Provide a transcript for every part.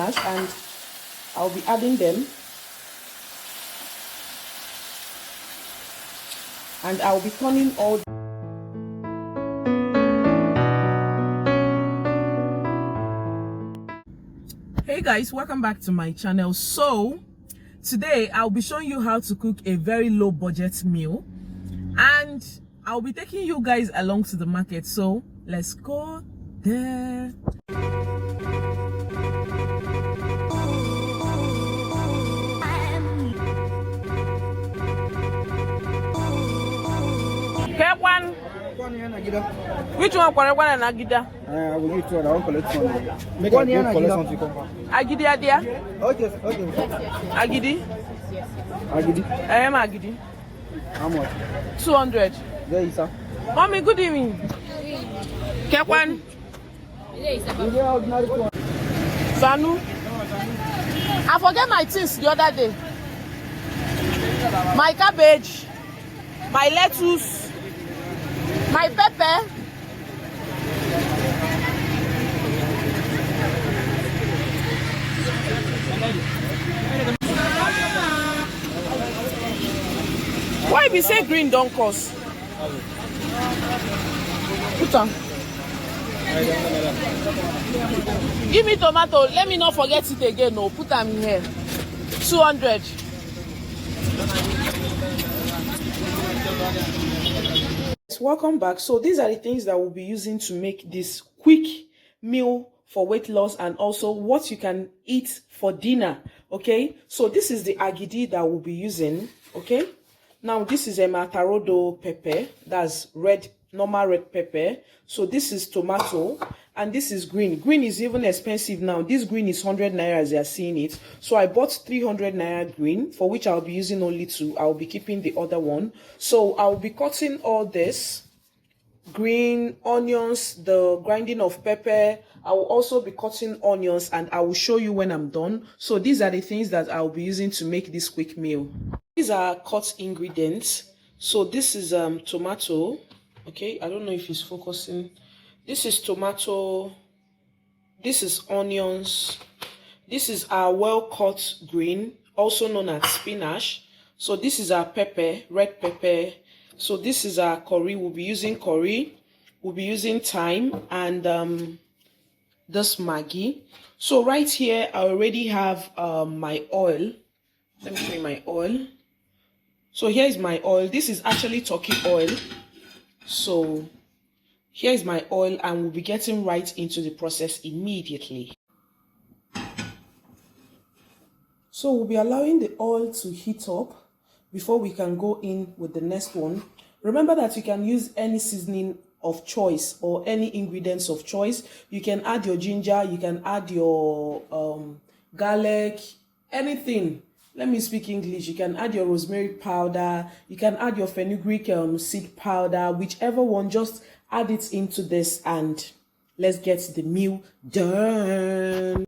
and I'll be adding them, and I'll be turning all. Hey guys, welcome back to my channel. So today I'll be showing you how to cook a very low budget meal, and I'll be taking you guys along to the market. So let's go there. One. Which one? One and Agida. I will give two. I won't collect one. Make one collect something. Agidi Adia. Okay. Agidi. Agidi. I am Agidi. How much? 200. There is sir. Mommy, good evening. Get one. Sanu. I forget my things the other day. My cabbage, my lettuce, my pepper. Why we say green don't cost? Put on. Give me tomato. Let me not forget it again. No, put them in here. 200. Welcome back. So these are the things that we'll be using to make this quick meal for weight loss, and also what you can eat for dinner. Okay, so this is the AGIDI that we'll be using. Okay, now this is a matarodo pepper, that's red, normal red pepper. So this is tomato, and this is green. Green is even expensive now. This green is 100 naira as you are seeing it. So I bought 300 naira green, for which I'll be using only 2. I'll be keeping the other one. So I'll be cutting all this green, onions, the grinding of pepper. I will also be cutting onions, and I will show you when I'm done. So these are the things that I'll be using to make this quick meal. These are cut ingredients. So this is tomato. Okay, I don't know if it's focusing. This is tomato. This is onions. This is our well cut green, also known as spinach. So this is our pepper, red pepper. So this is our curry. We'll be using curry. We'll be using thyme and this Maggi. So right here, I already have my oil. Let me show you my oil. So here is my oil. This is actually turkey oil. So here is my oil, and we'll be getting right into the process immediately. So we'll be allowing the oil to heat up before we can go in with the next one. Remember that you can use any seasoning of choice or any ingredients of choice. You can add your ginger, you can add your garlic, anything. Let me speak English. You can add your rosemary powder, you can add your fenugreek seed powder, whichever one. Just add it into this, and let's get the meal done.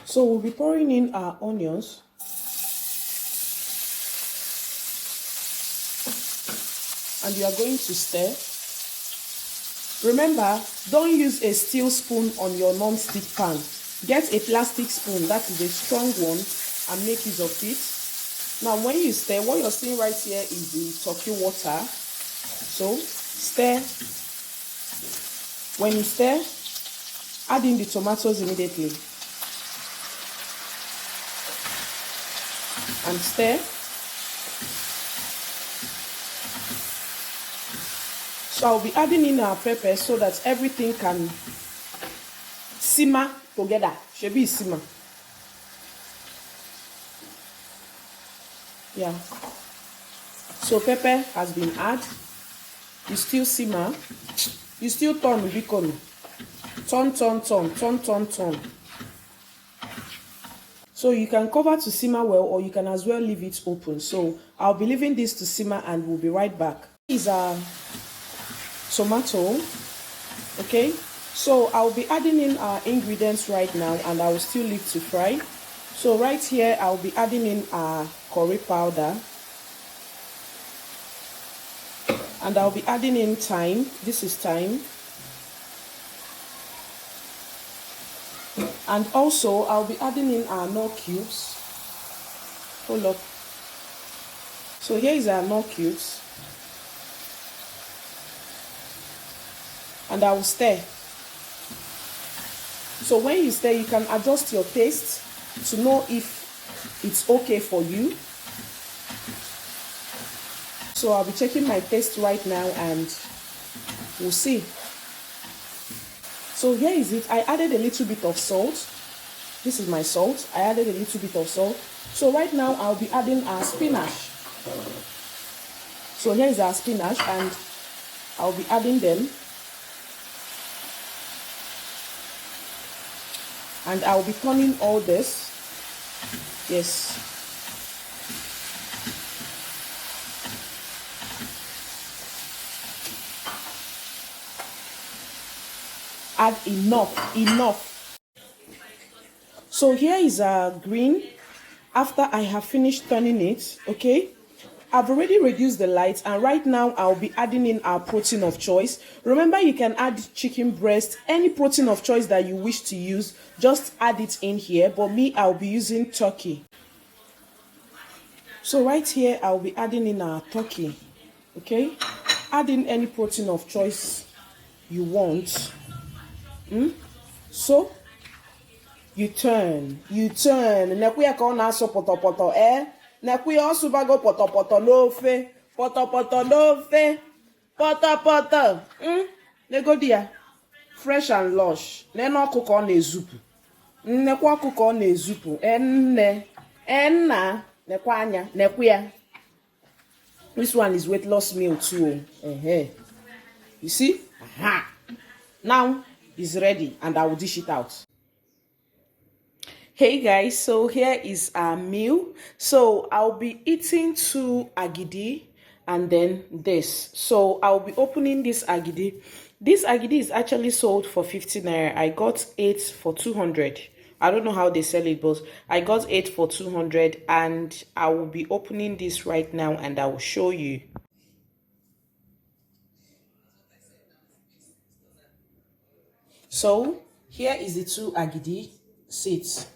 So we'll be pouring in our onions. And you are going to stir. Remember, don't use a steel spoon on your non-stick pan. Get a plastic spoon, that is a strong one, and make use of it. Now when you stir, what you're seeing right here is the turkey water. So stir. When you stir, add in the tomatoes immediately. And stir. So I'll be adding in our pepper so that everything can simmer together. Should be simmer. Yeah. So pepper has been added. You still simmer. You still turn the bacon. Turn. So you can cover to simmer well, or you can as well leave it open. So I'll be leaving this to simmer, and we'll be right back. These are tomato. Okay, so I'll be adding in our ingredients right now, and I will still leave to fry. So right here I'll be adding in our curry powder, and I'll be adding in thyme. This is thyme. And also I'll be adding in our nut cubes. Hold up. So here is our nut cubes. And I will stir. So when you stir, you can adjust your taste to know if it's okay for you. So I'll be checking my taste right now and we'll see. So here is it. I added a little bit of salt. This is my salt. I added a little bit of salt. So right now I'll be adding our spinach. So here is our spinach and I'll be adding them. And I'll be turning all this. Yes. Add enough. So here is our green. After I have finished turning it, okay, I've already reduced the light, and right now I'll be adding in our protein of choice. Remember, you can add chicken breast, any protein of choice that you wish to use, just add it in here. But me, I'll be using turkey. So right here I'll be adding in our turkey. Okay, add in any protein of choice you want. So you turn. Nekuya ka na so poto nekuya also bago poto lofe. Poto. Nego dia. Fresh and lush. Neno kuko na ezupu. Nekwa kuko na ezupu. Enna nekwa anya nekuya. This one is weight loss meal too. You see? Now is ready and I will dish it out. Hey guys, so here is our meal. So I'll be eating 2 AGIDI and then this. So I'll be opening this AGIDI. This AGIDI is actually sold for 50 naira. I got 8 for 200. I don't know how they sell it, but I got 8 for 200 and I will be opening this right now and I will show you. So here is the 2 AGIDI seeds.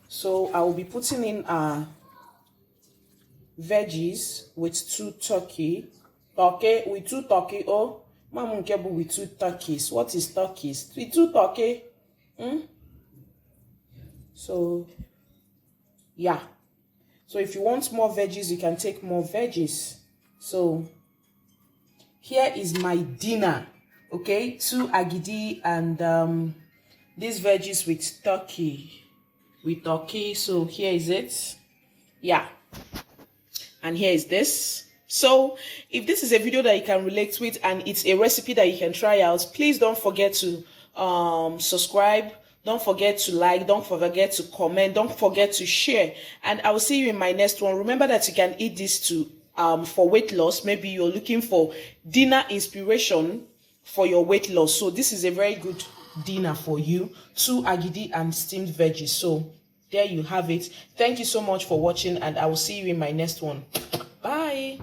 So I will be putting in veggies with 2 turkey. With 2 turkey. Oh, Mama Nkebu with 2 turkeys. What is turkeys? With 2 turkey. So yeah. So if you want more veggies, you can take more veggies. So here is my dinner. Okay, 2 AGIDI and these veggies with turkey. So here is it. Yeah. And here is this. So if this is a video that you can relate with and it's a recipe that you can try out, please don't forget to subscribe. Don't forget to like. Don't forget to comment. Don't forget to share. And I will see you in my next one. Remember that you can eat this too for weight loss. Maybe you're looking for dinner inspiration for your weight loss. So this is a very good dinner for you. 2 AGIDI and steamed veggies. So there you have it. Thank you so much for watching and I will see you in my next one. Bye.